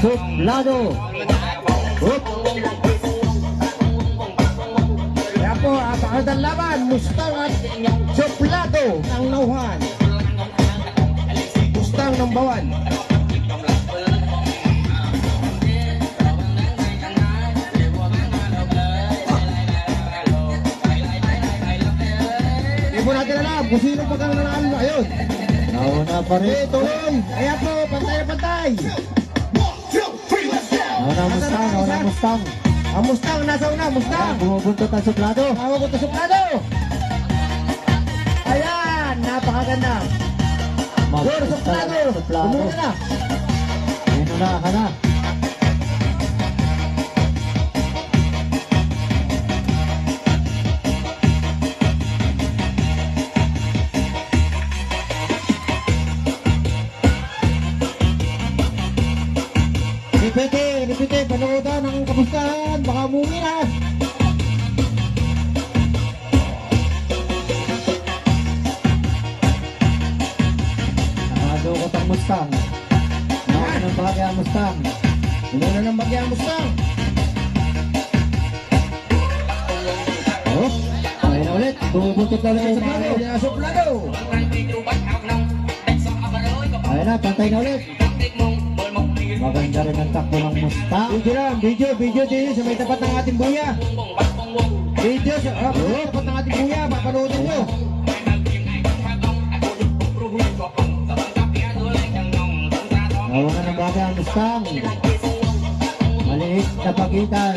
Suplado. Up. Kaya po, apakagandang laban, Mustang at Suplado ng Nauhan. Mustang ng Bawan. Hindi po natin alam kung sino pagkang nanalo na ayun. Nauna pa rin. Tuloy. Kaya po, pantay na pantay. Nauna Mustang. Nauna Mustang. Ang Mustang, nasa una, Mustang. Bumubuntot ang Suplado. Tawag ko to Suplado. Ayan, napakaganda. Gol, Suplado. Tumulong na. Ayun na, ka na. Repete, panoodaan ng kamustahan. Baka mumi na. Nakadukot ang Mustang. Nauna ng bahagi ang Mustang. Inuna ng bagya ang Mustang. Oh, ayun na ulit. Bumubuntot na ulit ang Suplado. Ayan na Suplado. Ayun na, pantay na ulit. Maganda rin ang takbo ng Mustang. Video lang, video din sa may tapat ng ating buya. Video sa may tapat ng ating buya. Papanoodin nyo. Nauna ng bahagi ang Mustang. Maliit na pagitan.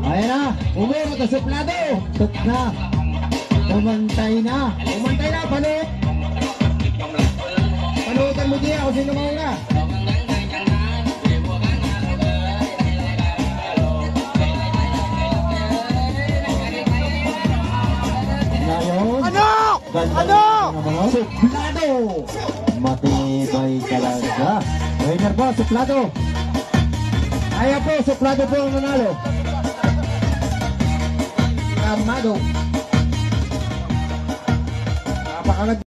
Ayun na. Umuro to Suplado. Tuk na. Umantay na. Umantay na, panood. Panoodan mo diya kung sino mauna. Ngayon. Ano? Ganda Ano? Suplado. Matibay talaga. Winner po, Suplado. Ayan po, Suplado po ang nanalo. Amado. Napakaganda.